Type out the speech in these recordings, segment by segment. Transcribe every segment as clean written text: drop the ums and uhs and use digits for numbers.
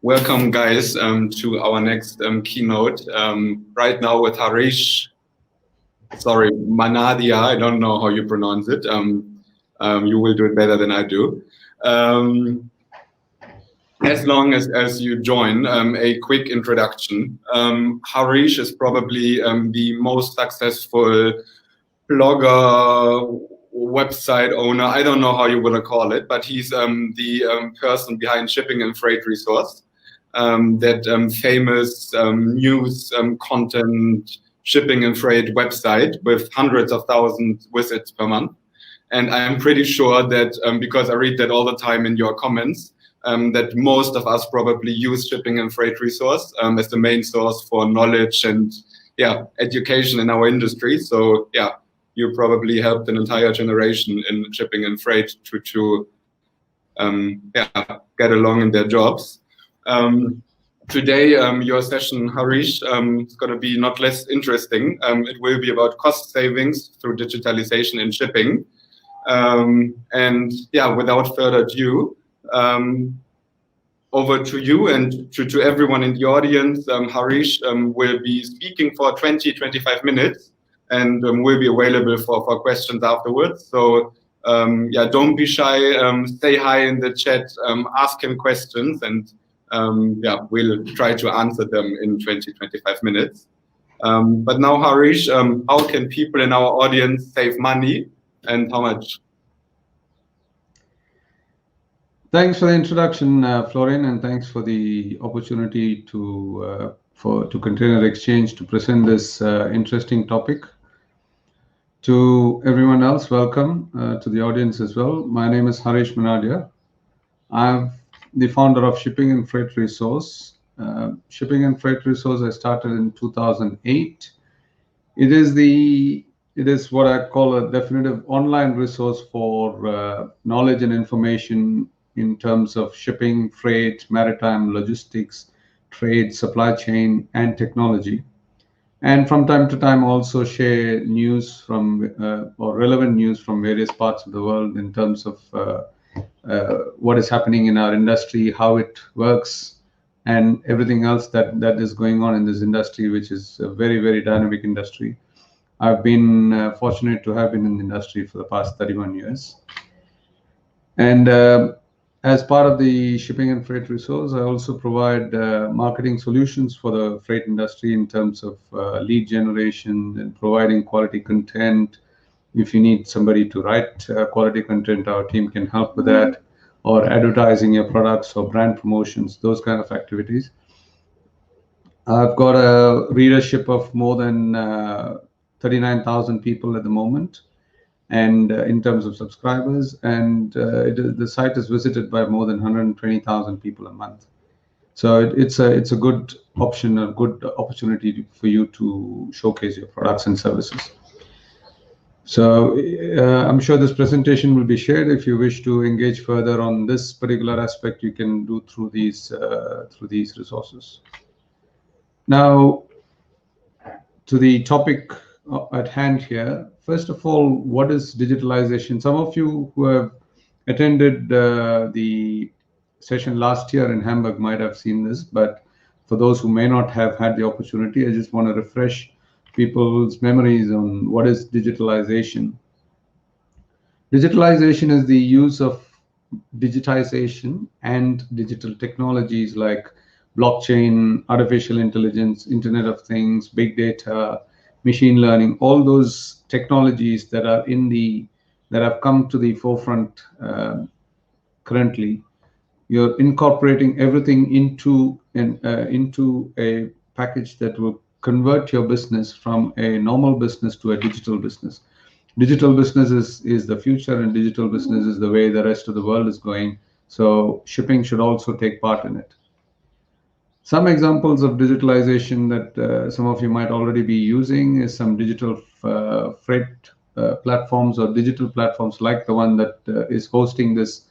Welcome, guys, to our next keynote. Right now with Harish, sorry, Manadia, I don't know how you pronounce it. You will do it better than I do. As long as you join, a quick introduction. Harish is probably the most successful blogger, website owner, I don't know how you want to call it, but he's the person behind Shipping and Freight Resource, that famous news content shipping and freight website with hundreds of thousands visits per month. And I'm pretty sure that because I read that all the time in your comments, that most of us probably use Shipping and Freight Resource as the main source for knowledge and education in our industry. So you probably helped an entire generation in shipping and freight to get along in their jobs. Today, your session, Harish, is going to be not less interesting. It will be about cost savings through digitalization in shipping. And without further ado, over to you and to everyone in the audience. Harish will be speaking for 20-25 minutes and will be available for questions afterwards. So don't be shy, say hi in the chat, ask him questions, and we'll try to answer them in 20-25 minutes. But now, Harish, how can people in our audience save money and how much? Thanks for the introduction, Florian, and thanks for the opportunity to Container Exchange to present this interesting topic. To everyone else, welcome to the audience as well. My name is Harish Manadia. I'm the founder of Shipping and Freight Resource. Shipping and Freight Resource I started in 2008. It is what I call a definitive online resource for knowledge and information in terms of shipping, freight, maritime, logistics, trade, supply chain, and technology. And from time to time also share news from or relevant news from various parts of the world in terms of what is happening in our industry, how it works, and everything else that is going on in this industry, which is a very, very dynamic industry. I've been fortunate to have been in the industry for the past 31 years. And as part of the Shipping and Freight Resource, I also provide marketing solutions for the freight industry in terms of lead generation and providing quality content. If you need somebody to write quality content, our team can help with that, or advertising your products or brand promotions, those kind of activities. I've got a readership of more than 39,000 people at the moment, and in terms of subscribers, and the site is visited by more than 120,000 people a month. So it's a good option, a good opportunity for you to showcase your products and services. So I'm sure this presentation will be shared. If you wish to engage further on this particular aspect, you can do through these resources. Now, to the topic at hand here. First of all, what is digitalization? Some of you who have attended the session last year in Hamburg might have seen this, but for those who may not have had the opportunity, I just want to refresh people's memories on what is digitalization. Digitalization is the use of digitization and digital technologies like blockchain, artificial intelligence, Internet of Things, big data, machine learning, all those technologies that are that have come to the forefront currently. You're incorporating everything into a package that will convert your business from a normal business to a digital business. Digital business is the future, and digital business is the way the rest of the world is going. So shipping should also take part in it. Some examples of digitalization that some of you might already be using is some digital freight platforms or digital platforms like the one that is hosting this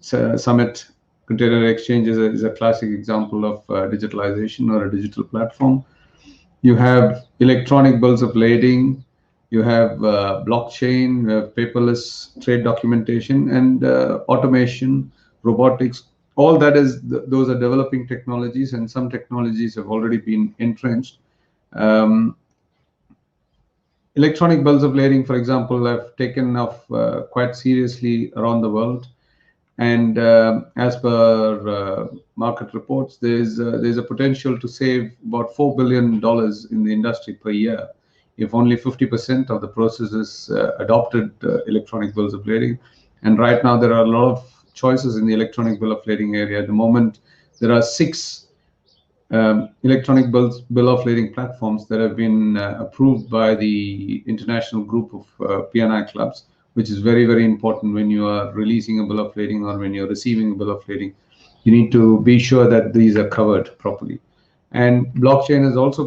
summit. Container Exchange is a classic example of digitalization or a digital platform. You have electronic bills of lading, you have blockchain, you have paperless trade documentation, and automation, robotics. all that is, those are developing technologies, and some technologies have already been entrenched. Electronic bills of lading, for example, have taken off quite seriously around the world. And as per market reports, there's a potential to save about $4 billion in the industry per year if only 50% of the processes adopted electronic bills of lading. And right now, there are a lot of choices in the electronic bill of lading area. At the moment, there are 6 electronic bill of lading platforms that have been approved by the international group of P&I clubs, which is very, very important when you are releasing a bill of lading or when you're receiving a bill of lading. You need to be sure that these are covered properly. And blockchain has also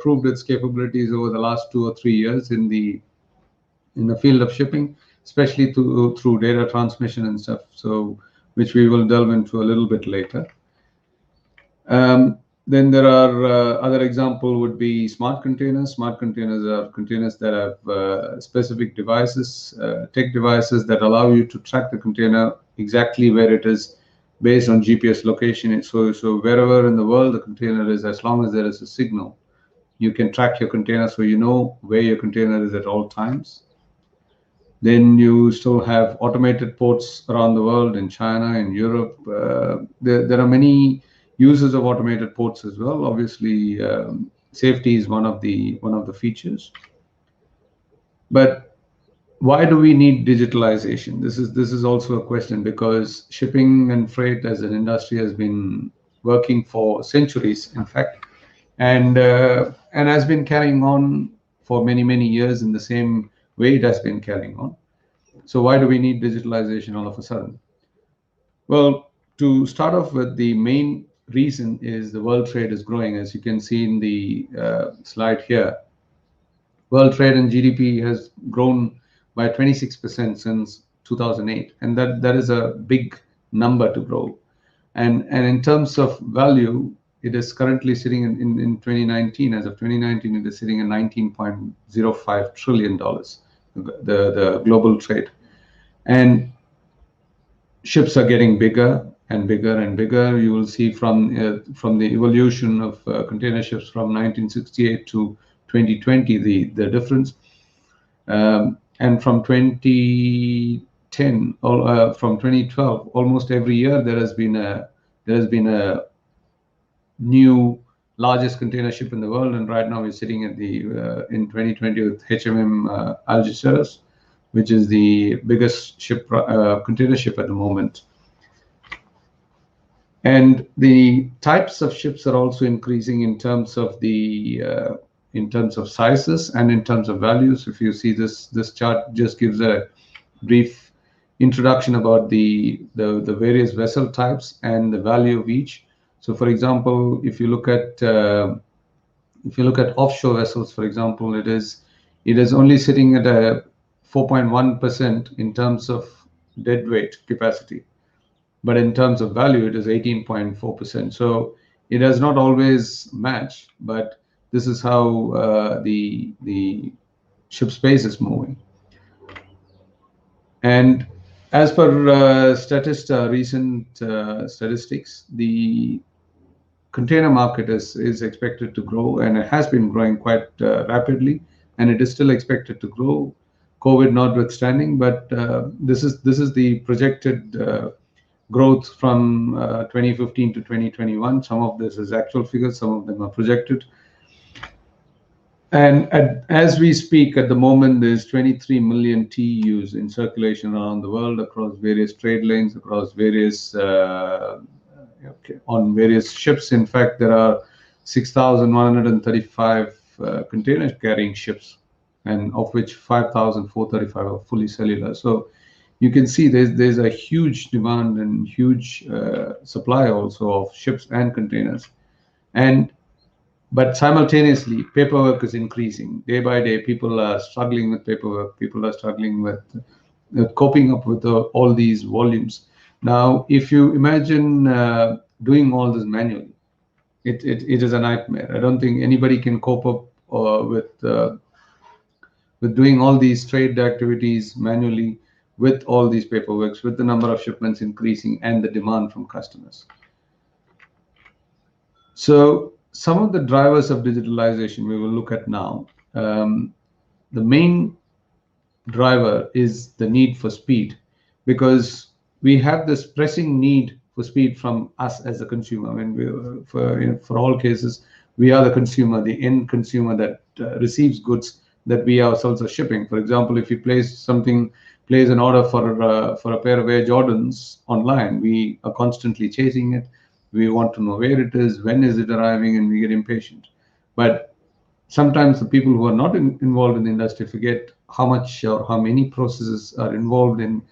proved its capabilities over the last 2 or 3 years in the field of shipping, especially through data transmission and stuff. So, which we will delve into a little bit later. Then there are other example would be smart containers. Smart containers are containers that have specific devices, tech devices that allow you to track the container exactly where it is based on GPS location. So wherever in the world the container is, as long as there is a signal, you can track your container so you know where your container is at all times. Then you still have automated ports around the world, in China, in Europe. There are many uses of automated ports as well. Obviously, safety is one of the features. But why do we need digitalization? This is also a question, because shipping and freight as an industry has been working for centuries, in fact, and has been carrying on for many years in the same way it has been carrying on. So why do we need digitalization all of a sudden? Well, to start off with, the main reason is the world trade is growing. As you can see in the slide here, world trade and GDP has grown by 26% since 2008, and that is a big number to grow. And in terms of value, it is currently sitting in 2019. As of 2019, it is sitting at $19.05 trillion, the global trade. And ships are getting bigger and bigger and bigger. You will see from the evolution of container ships from 1968 to 2020 the difference. And from 2010, from 2012, almost every year there has been a new largest container ship in the world. And right now we're sitting at in 2020 with HMM Algeciras, which is the biggest container ship at the moment. And the types of ships are also increasing in terms of sizes and in terms of values. If you see this chart just gives a brief introduction about the various vessel types and the value of each. So, for example, if you look at offshore vessels, for example, it is only sitting at a 4.1% in terms of deadweight capacity, but in terms of value, it is 18.4%. So it does not always match, but this is how the ship space is moving. And as per Statista recent statistics, the container market is expected to grow, and it has been growing quite rapidly, and it is still expected to grow, COVID notwithstanding. But this is the projected growth from 2015 to 2021. Some of this is actual figures, some of them are projected. And as we speak, at the moment, there's 23 million TEUs in circulation around the world across various trade lanes, across various on various ships. In fact, there are 6,135 container carrying ships, and of which 5,435 are fully cellular. So you can see there's a huge demand and huge supply also of ships and containers. But simultaneously, paperwork is increasing. Day by day, people are struggling with paperwork. People are struggling with coping up with all these volumes. Now, if you imagine doing all this manually, it is a nightmare. I don't think anybody can cope up with doing all these trade activities manually with all these paperworks, with the number of shipments increasing and the demand from customers. So some of the drivers of digitalization we will look at now. The main driver is the need for speed, because we have this pressing need for speed from us as a consumer. I mean, for all cases, we are the consumer, the end consumer that receives goods that we ourselves are shipping. For example, if you place an order for a pair of Air Jordans online, we are constantly chasing it. We want to know where it is, when is it arriving, and we get impatient. But sometimes the people who are not involved in the industry forget how much or how many processes are involved in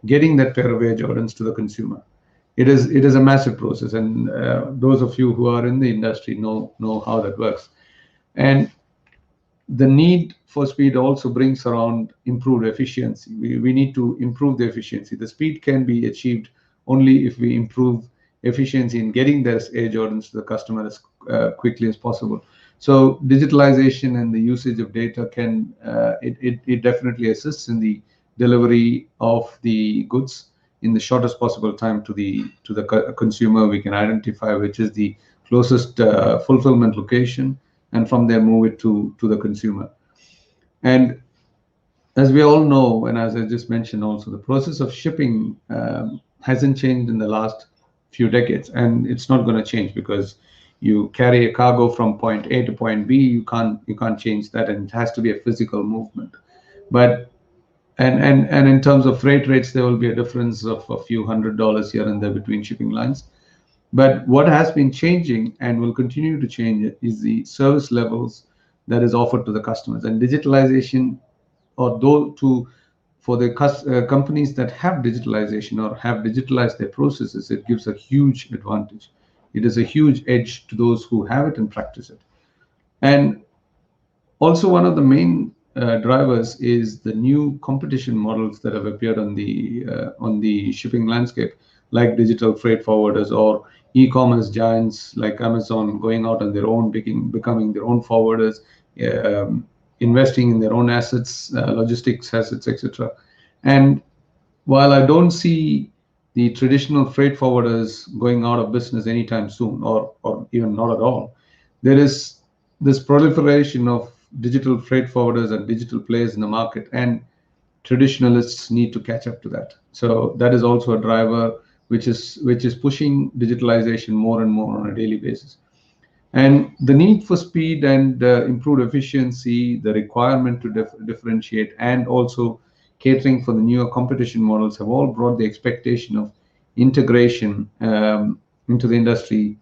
getting that pair of Air Jordans to the consumer. It is a massive process, and those of you who are in the industry know how that works. And the need for speed also brings around improved efficiency. We need to improve the efficiency. The speed can be achieved only if we improve efficiency in getting those Air Jordans to the customer as quickly as possible. So digitalization and the usage of data it definitely assists in the delivery of the goods in the shortest possible time to the consumer. We can identify which is the closest fulfillment location, and from there move it to the consumer. And as we all know, and as I just mentioned also, the process of shipping hasn't changed in the last few decades, and it's not going to change, because you carry a cargo from point A to point B, you can't change that, and it has to be a physical movement. But and in terms of freight rates, there will be a difference of a few $100s here and there between shipping lines. But what has been changing and will continue to change is the service levels that is offered to the customers. And digitalization, or for the companies that have digitalization or have digitalized their processes, it gives a huge advantage. It is a huge edge to those who have it and practice it. And also, one of the main drivers is the new competition models that have appeared on the shipping landscape, like digital freight forwarders or e-commerce giants like Amazon going out on their own, becoming their own forwarders, investing in their own assets, logistics assets, etc. And while I don't see the traditional freight forwarders going out of business anytime soon, or even not at all, there is this proliferation of digital freight forwarders and digital players in the market, and traditionalists need to catch up to that. So that is also a driver which is pushing digitalization more and more on a daily basis. And the need for speed and improved efficiency, the requirement to differentiate, and also catering for the newer competition models have all brought the expectation of integration into the industry,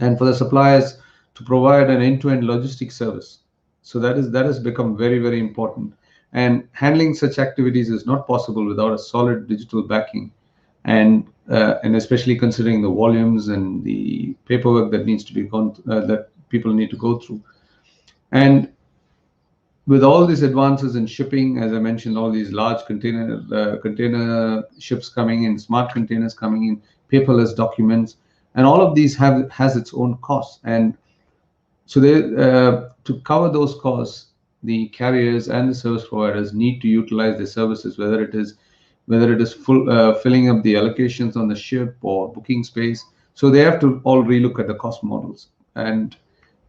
and for the suppliers to provide an end-to-end logistics service. So that has become very, very important. And handling such activities is not possible without a solid digital backing, and especially considering the volumes and the paperwork that needs to be that people need to go through. And with all these advances in shipping, as I mentioned, all these large container ships coming in, smart containers coming in, paperless documents, and all of these has its own costs. And so to cover those costs, the carriers and the service providers need to utilize the services, whether it is filling up the allocations on the ship or booking space. So they have to all relook at the cost models, and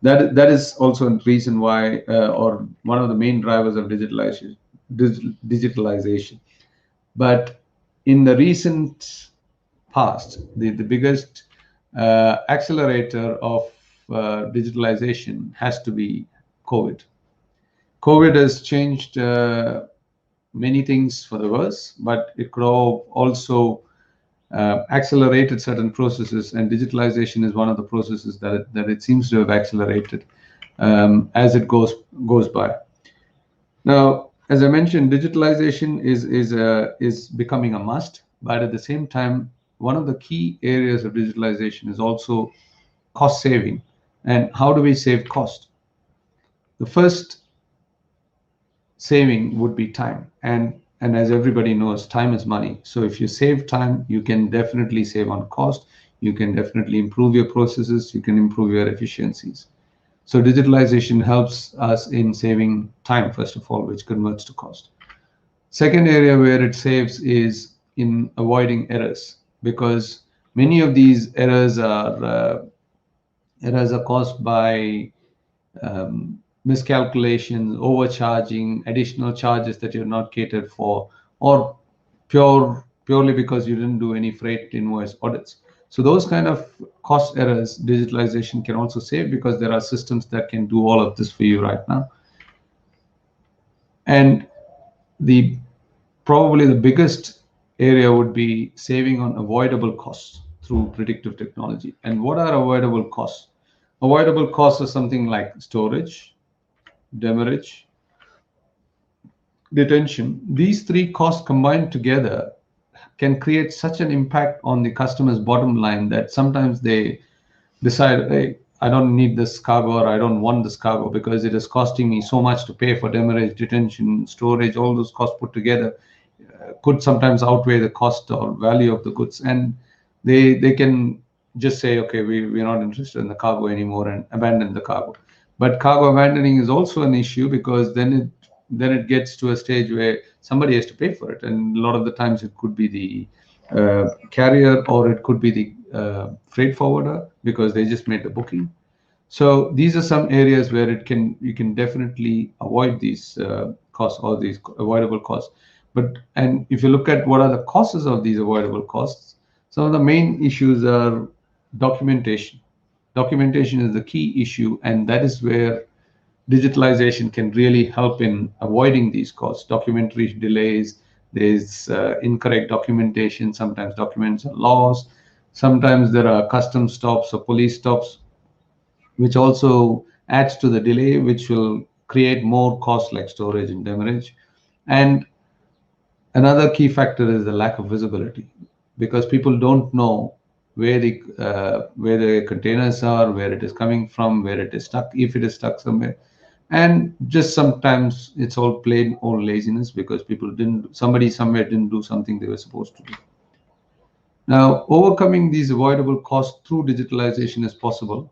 that is also a reason why, or one of the main drivers of digitalization. But in the recent past, the biggest accelerator of digitalization has to be COVID. COVID has changed many things for the worse, but it could also accelerated certain processes, and digitalization is one of the processes that it seems to have accelerated as it goes by. Now, as I mentioned, digitalization is becoming a must, but at the same time, one of the key areas of digitalization is also cost saving. And how do we save cost? The first saving would be time, and as everybody knows, time is money. So if you save time, you can definitely save on cost. You can definitely improve your processes. You can improve your efficiencies. So digitalization helps us in saving time, first of all, which converts to cost. Second area where it saves is in avoiding errors, because many of these errors are caused by miscalculations, overcharging, additional charges that you're not catered for, or purely because you didn't do any freight invoice audits. So those kind of cost errors, digitalization can also save, because there are systems that can do all of this for you right now. And the probably the biggest area would be saving on avoidable costs through predictive technology. And what are avoidable costs? Avoidable costs are something like storage, demurrage, detention. These three costs combined together can create such an impact on the customer's bottom line that sometimes they decide, hey, I don't need this cargo, or I don't want this cargo because it is costing me so much to pay for demurrage, detention, storage. All those costs put together could sometimes outweigh the cost or value of the goods, and they can just say, okay, we're not interested in the cargo anymore, and abandon the cargo. But cargo abandoning is also an issue, because then it gets to a stage where somebody has to pay for it, and a lot of the times it could be the carrier, or it could be the freight forwarder, because they just made the booking. So these are some areas where you can definitely avoid these costs, or these avoidable costs. And if you look at what are the causes of these avoidable costs, some of the main issues are documentation. Documentation is the key issue, and that is where digitalization can really help in avoiding these costs. Documentary delays, there's incorrect documentation, sometimes documents are lost, sometimes there are custom stops or police stops, which also adds to the delay, which will create more costs like storage and demurrage. And another key factor is the lack of visibility, because people don't know where the containers are, where it is coming from, where it is stuck, if it is stuck somewhere. And just sometimes it's all plain old laziness, because somebody somewhere didn't do something they were supposed to do. Now, overcoming these avoidable costs through digitalization is possible,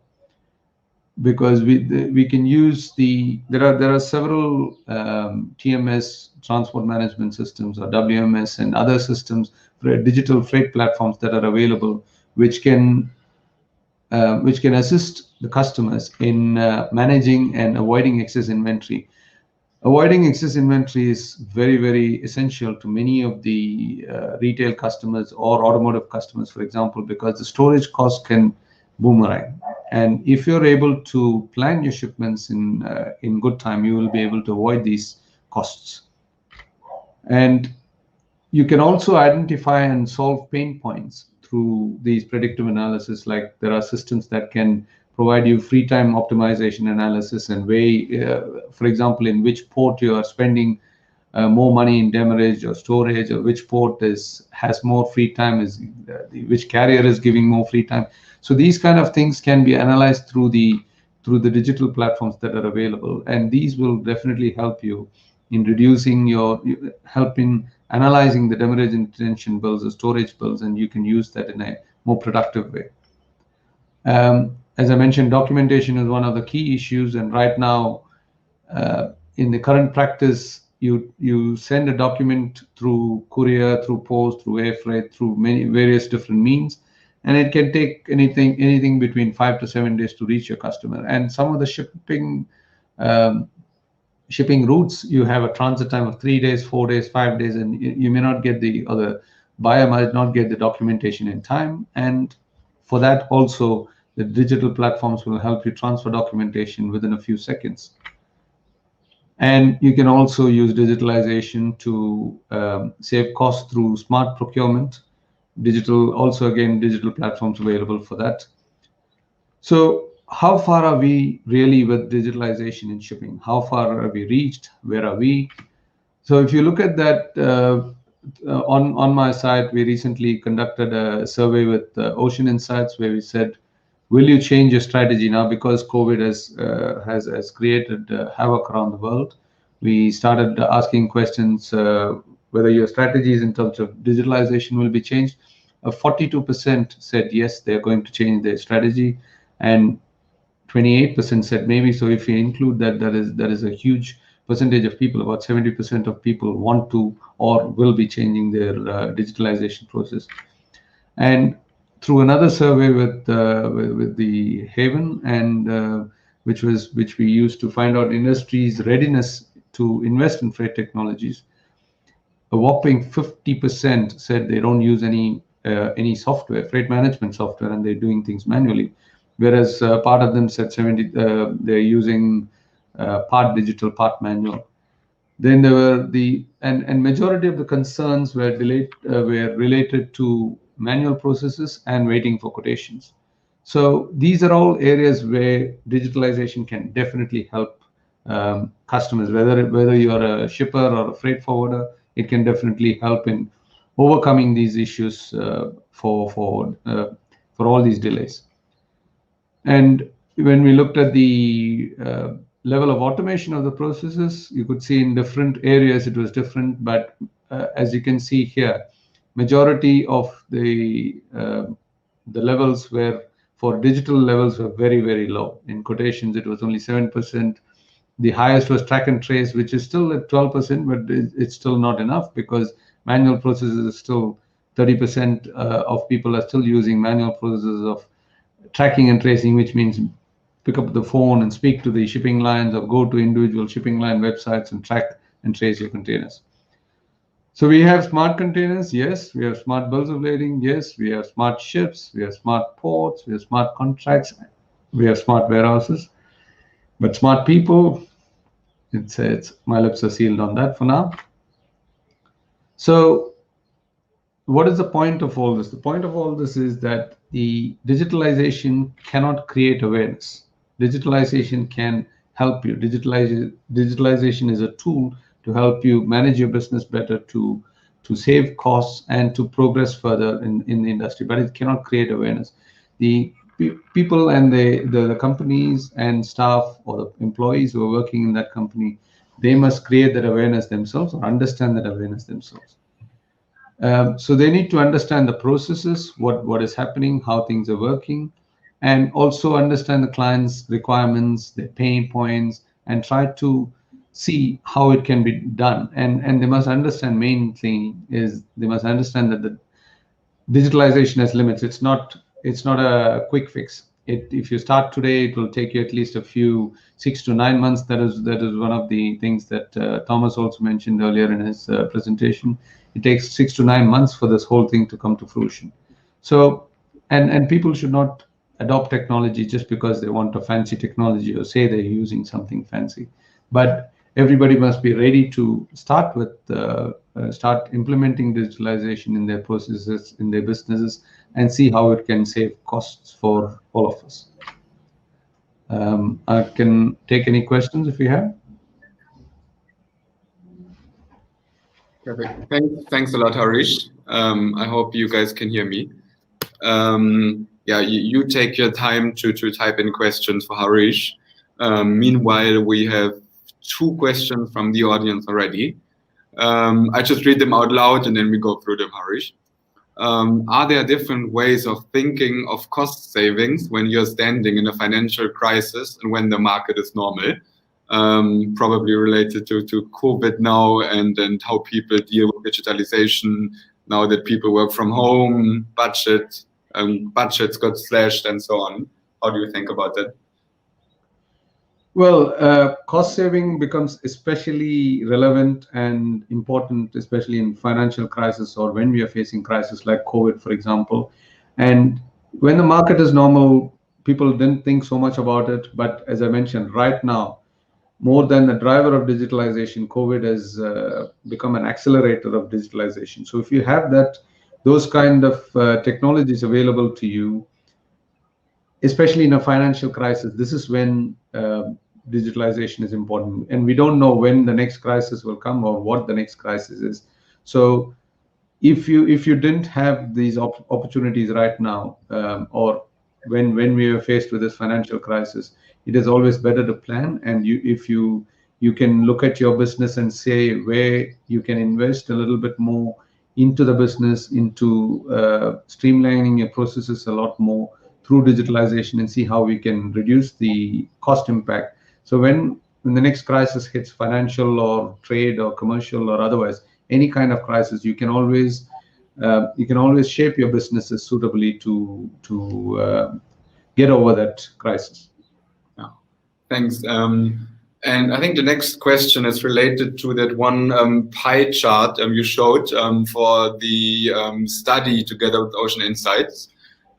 because we can use there are several TMS, transport management systems, or WMS, and other systems, digital freight platforms that are available, which can assist the customers in managing and avoiding excess inventory. Avoiding excess inventory is very, very essential to many of the retail customers or automotive customers, for example, because the storage cost can boomerang. And if you're able to plan your shipments in good time, you will be able to avoid these costs. And you can also identify and solve pain points through these predictive analysis. Like, there are systems that can provide you free time optimization analysis and weigh, for example, in which port you are spending more money in demurrage or storage, or which port has more free time, which carrier is giving more free time. So these kind of things can be analyzed through the digital platforms that are available, and these will definitely help you in helping analyzing the demurrage and detention bills or storage bills, and you can use that in a more productive way. As I mentioned, documentation is one of the key issues, and right now, in the current practice, you send a document through courier, through post, through air freight, through many various different means, and it can take anything between 5 to 7 days to reach your customer. And some of the shipping routes, you have a transit time of 3 days, 4 days, 5 days, and you may not get the buyer might not get the documentation in time. And for that also, the digital platforms will help you transfer documentation within a few seconds. And you can also use digitalization to save costs through smart procurement. Digital platforms available for that. So how far are we really with digitalization in shipping? How far have we reached? Where are we? So if you look at that, on my site, we recently conducted a survey with Ocean Insights, where we said, will you change your strategy now, because COVID has created havoc around the world? We started asking questions whether your strategies in terms of digitalization will be changed. 42% said yes, they're going to change their strategy, and 28% said maybe. So if you include that, that is a huge percentage of people, about 70% of people want to or will be changing their digitalization process. And through another survey with the Haven, and which we used to find out industry's readiness to invest in freight technologies, a whopping 50% said they don't use any software, freight management software, and they're doing things manually. Whereas part of them said they're using part digital, part manual. Then there were and majority of the concerns were related to manual processes and waiting for quotations. So these are all areas where digitalization can definitely help customers, whether you're a shipper or a freight forwarder. It can definitely help in overcoming these issues for all these delays. And when we looked at the level of automation of the processes, you could see in different areas it was different. But as you can see here, majority of the levels were for digital levels were very, very low. In quotations, it was only 7%. The highest was track and trace, which is still at 12%, but it's still not enough, because manual processes are still 30% of people are still using manual processes of tracking and tracing, which means pick up the phone and speak to the shipping lines or go to individual shipping line websites and track and trace your containers. So we have smart containers, yes. We have smart bills of lading, yes. We have smart ships, we have smart ports, we have smart contracts, we have smart warehouses. But smart people, it's my lips are sealed on that for now. So what is the point of all this? The point of all this is that the digitalization cannot create awareness. Digitalization can help you. Digitalization is a tool to help you manage your business better, to save costs, and to progress further in the industry. But it cannot create awareness. The people and the companies and staff or the employees who are working in that company, they must create that awareness themselves or understand that awareness themselves. So they need to understand the processes, what is happening, how things are working, and also understand the client's requirements, their pain points, and try to see how it can be done. And they must understand, main thing is they must understand that the digitalization has limits. It's not a quick fix. If you start today, it will take you at least 6 to 9 months. That is one of the things that Thomas also mentioned earlier in his presentation. It takes 6 to 9 months for this whole thing to come to fruition. So, and people should not adopt technology just because they want a fancy technology or say they're using something fancy. But everybody must be ready to start implementing digitalization in their processes, in their businesses, and see how it can save costs for all of us. I can take any questions if you have. Perfect. Thanks a lot, Harish. I hope you guys can hear me. Yeah, you take your time to type in questions for Harish. Meanwhile, we have 2 questions from the audience already. I just read them out loud and then we go through them, Harish. Are there different ways of thinking of cost savings when you're standing in a financial crisis and when the market is normal? Probably related to COVID now and how people deal with digitalization now that people work from home, budgets got slashed and so on. How do you think about that? Well, cost saving becomes especially relevant and important, especially in financial crisis or when we are facing crisis like COVID, for example. And when the market is normal, people didn't think so much about it. But as I mentioned, right now, more than the driver of digitalization, COVID has become an accelerator of digitalization. So if you have those kind of technologies available to you, especially in a financial crisis, this is when digitalization is important. And we don't know when the next crisis will come or what the next crisis is. So if you didn't have these opportunities right now, or when we are faced with this financial crisis, it is always better to plan. And if you can look at your business and say where you can invest a little bit more into the business, into streamlining your processes a lot more through digitalization, and see how we can reduce the cost impact. So when when the next crisis hits, financial or trade or commercial or otherwise, any kind of crisis, you can always shape your businesses suitably to get over that crisis. Yeah. Thanks. And I think the next question is related to that one pie chart you showed for the study together with Ocean Insights.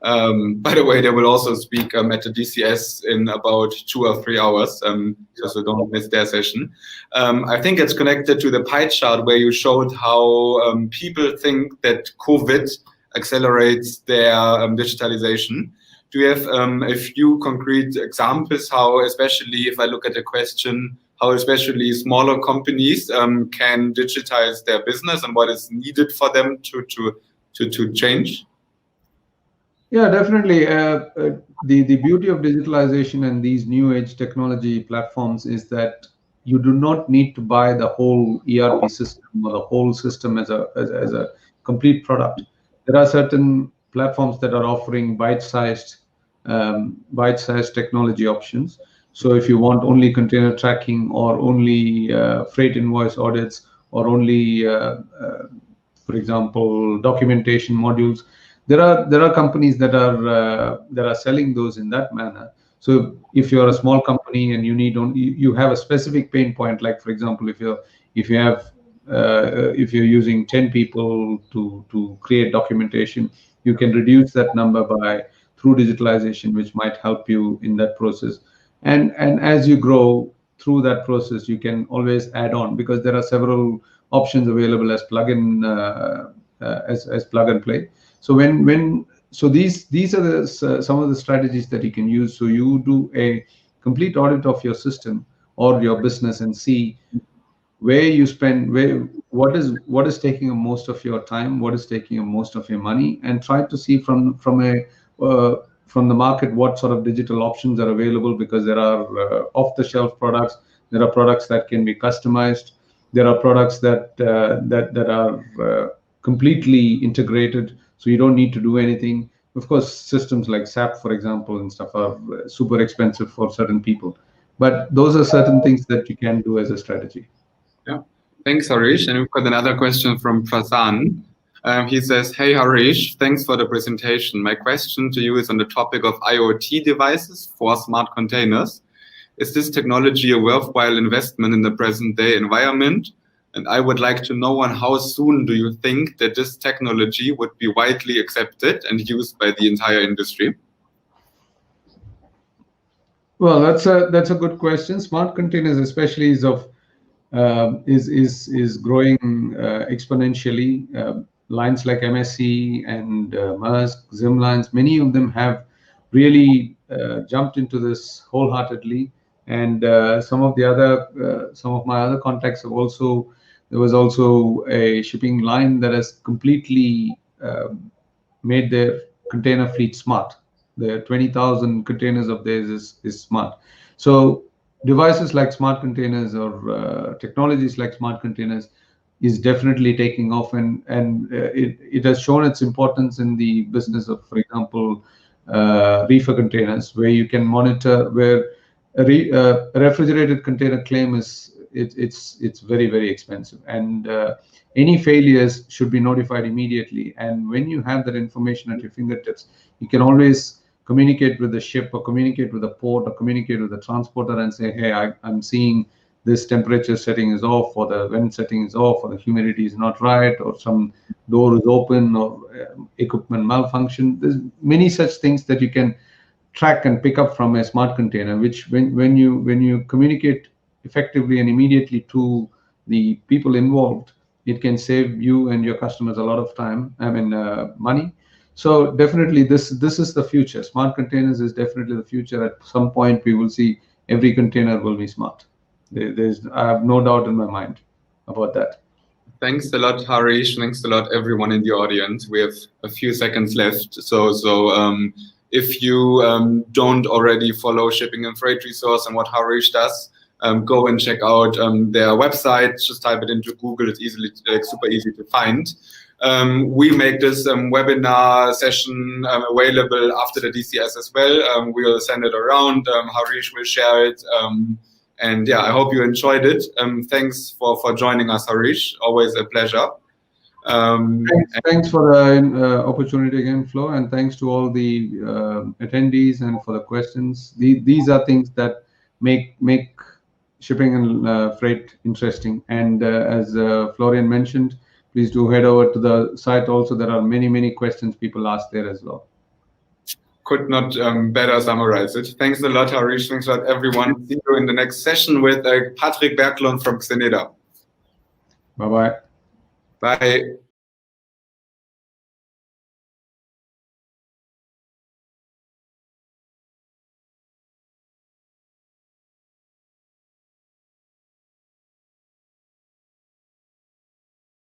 By the way, they will also speak at the DCS in about 2 or 3 hours, so don't miss their session. I think it's connected to the pie chart where you showed how people think that COVID accelerates their digitalization. Do you have a few concrete examples how, especially if I look at the question, how especially smaller companies can digitize their business and what is needed for them to change? Yeah, definitely. The beauty of digitalization and these new age technology platforms is that you do not need to buy the whole ERP system or the whole system as a complete product. There are certain platforms that are offering bite-sized technology options. So if you want only container tracking or only freight invoice audits or only, for example, documentation modules, there are companies that are selling those in that manner. So if you're a small company and you have a specific pain point, like for example, if you're using 10 people to create documentation, you can reduce that number through digitalization, which might help you in that process. And as you grow through that process, you can always add on, because there are several options available as plug-in as plug and play. So these are some of the strategies that you can use. So you do a complete audit of your system or your business and see where you spend, what is taking up most of your time, what is taking up most of your money, and try to see from the market what sort of digital options are available, because there are off-the-shelf products, there are products that can be customized, there are products that are completely integrated, so you don't need to do anything. Of course, systems like SAP, for example, and stuff are super expensive for certain people, but those are certain things that you can do as a strategy. Yeah, thanks, Harish. And we've got another question from Prasan. He says, "Hey, Harish, thanks for the presentation. My question to you is on the topic of IoT devices for smart containers. Is this technology a worthwhile investment in the present day environment? And I would like to know on how soon do you think that this technology would be widely accepted and used by the entire industry?" Well, that's a good question. Smart containers, especially, is growing exponentially. Lines like MSC and Maersk, Zimlines, many of them have really jumped into this wholeheartedly. And some of my other contacts have also. There was also a shipping line that has completely made their container fleet smart. The 20,000 containers of theirs is smart. So devices like smart containers or technologies like smart containers is definitely taking off, and it has shown its importance in the business of, for example, reefer containers, where you can monitor where a refrigerated container claim it's very, very expensive, and any failures should be notified immediately. And when you have that information at your fingertips, you can always communicate with the ship or communicate with the port or communicate with the transporter and say, hey, I'm seeing this temperature setting is off, or the vent setting is off, or the humidity is not right, or some door is open, or equipment malfunction. There's many such things that you can track and pick up from a smart container, which when you communicate effectively and immediately to the people involved, it can save you and your customers a lot of time, money. So definitely this is the future. Smart containers is definitely the future. At some point we will see every container will be smart. I have no doubt in my mind about that. Thanks a lot, Harish. Thanks a lot, everyone in the audience. We have a few seconds left. So if you don't already follow Shipping and Freight Resource and what Harish does, go and check out their website. Just type it into Google. It's super easy to find. We make this webinar session available after the DCS as well. We'll send it around. Harish will share it. And yeah, I hope you enjoyed it. Thanks for joining us, Harish. Always a pleasure. Thanks for the opportunity again, Flo, and thanks to all the attendees and for the questions. These are things that make shipping and freight interesting. And as Florian mentioned, please do head over to the site also. There are many questions people ask there as well. Could not better summarize it. Thanks a lot, Harish. Thanks a lot, everyone. See you in the next session with Patrick Berglund from Xeneda. Bye-bye. Bye.